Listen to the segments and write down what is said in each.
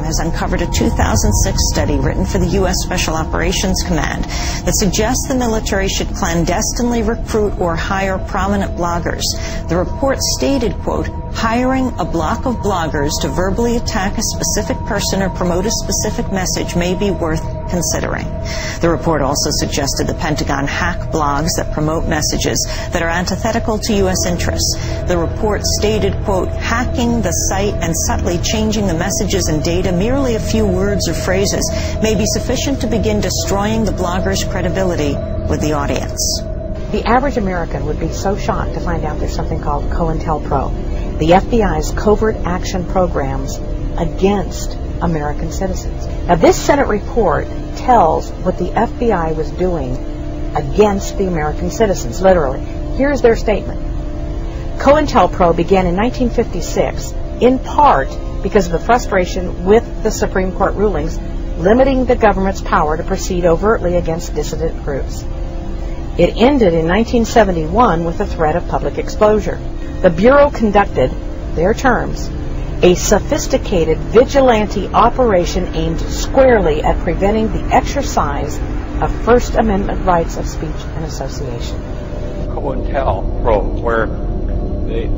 has uncovered a 2006 study written for the U.S. Special Operations Command that suggests the military should clandestinely recruit or hire prominent bloggers. The report stated, quote, hiring a block of bloggers to verbally attack a specific person or promote a specific message may be worth considering. The report also suggested the Pentagon hack blogs that promote messages that are antithetical to U.S. interests. The report stated, quote, hacking the site and subtly changing the messages and data, merely a few words or phrases, may be sufficient to begin destroying the blogger's credibility with the audience. The average American would be so shocked to find out there's something called Cointelpro, the FBI's covert action programs against American citizens. Now, this Senate report tells what the FBI was doing against the American citizens, literally. Here's their statement. Cointelpro began in 1956, in part because of the frustration with the Supreme Court rulings limiting the government's power to proceed overtly against dissident groups. It ended in 1971 with the threat of public exposure. The Bureau conducted, their terms, a sophisticated vigilante operation aimed squarely at preventing the exercise of First Amendment rights of speech and association. Cointelpro, where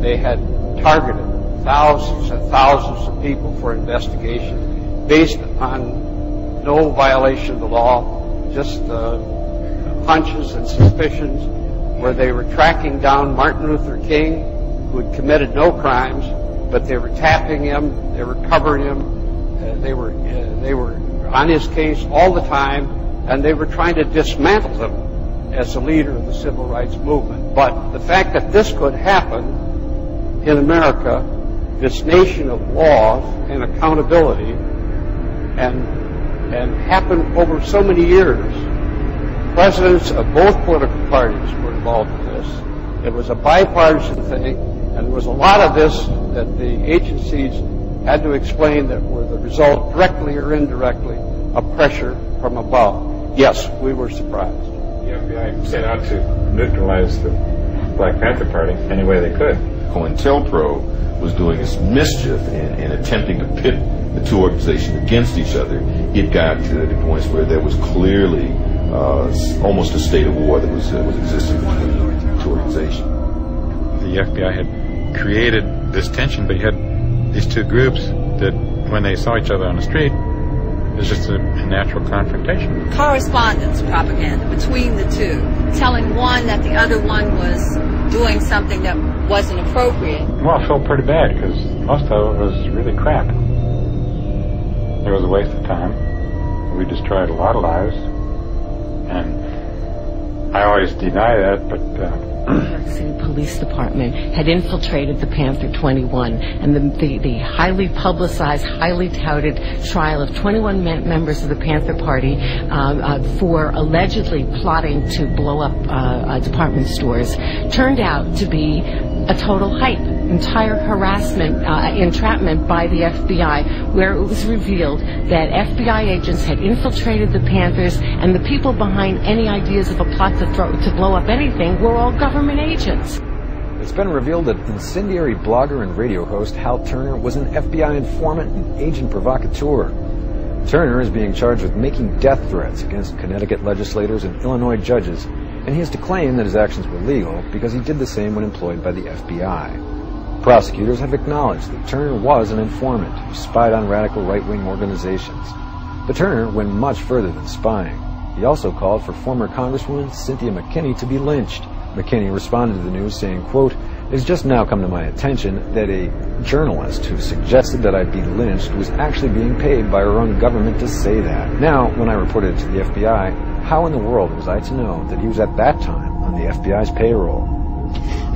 they had targeted thousands and thousands of people for investigation based upon no violation of the law, just hunches and suspicions, where they were tracking down Martin Luther King, who had committed no crimes, but they were tapping him, they were covering him, they were on his case all the time, and they were trying to dismantle him as a leader of the civil rights movement. But the fact that this could happen in America, this nation of laws and accountability, and happen over so many years, presidents of both political parties were involved in this. It was a bipartisan thing, and there was a lot of this that the agencies had to explain that were the result, directly or indirectly, of pressure from above. Yes, we were surprised. The FBI set out to neutralize the Black Panther Party any way they could. Cointelpro was doing its mischief in attempting to pit the two organizations against each other. It got to the points where there was clearly almost a state of war that was existing between the two organizations. The FBI had created this tension, but you had these two groups that, when they saw each other on the street, it was just a natural confrontation. Correspondence propaganda between the two, telling one that the other one was doing something that wasn't appropriate. Well, I felt pretty bad because most of it was really crap. It was a waste of time. We destroyed a lot of lives, and I always deny that, but New York City Police Department had infiltrated the Panther 21, and the highly publicized, highly touted trial of 21 members of the Panther Party for allegedly plotting to blow up department stores turned out to be a total hype, entire harassment, entrapment by the FBI, where it was revealed that FBI agents had infiltrated the Panthers, and the people behind any ideas of a plot to blow up anything were all government agents. It's been revealed that incendiary blogger and radio host Hal Turner was an FBI informant and agent provocateur. Turner is being charged with making death threats against Connecticut legislators and Illinois judges, and he has to claim that his actions were legal because he did the same when employed by the FBI. Prosecutors have acknowledged that Turner was an informant who spied on radical right-wing organizations. But Turner went much further than spying. He also called for former Congresswoman Cynthia McKinney to be lynched. McKinney responded to the news saying, quote, "It has just now come to my attention that a journalist who suggested that I be lynched was actually being paid by our own government to say that. Now, when I reported it to the FBI, how in the world was I to know that he was at that time on the FBI's payroll?"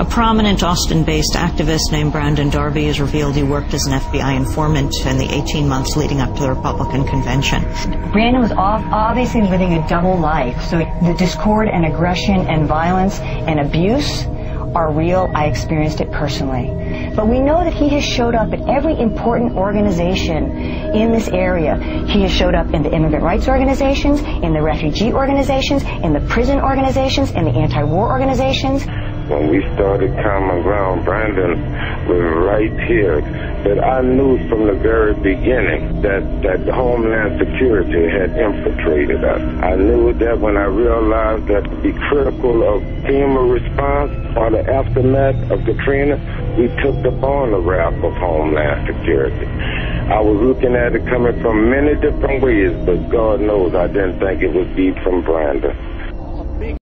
A prominent Austin-based activist named Brandon Darby has revealed he worked as an FBI informant in the 18 months leading up to the Republican convention. Brandon was obviously living a double life, so the discord and aggression and violence and abuse are real. I experienced it personally. But we know that he has showed up at every important organization in this area. He has showed up in the immigrant rights organizations, in the refugee organizations, in the prison organizations, in the anti-war organizations. When we started Common Ground, Brandon was right here, that I knew from the very beginning that Homeland Security had infiltrated us. I knew that when I realized that to be critical of FEMA response or the aftermath of Katrina, we took the on the wrap of Homeland Security. I was looking at it coming from many different ways, but God knows I didn't think it would be from Brandon.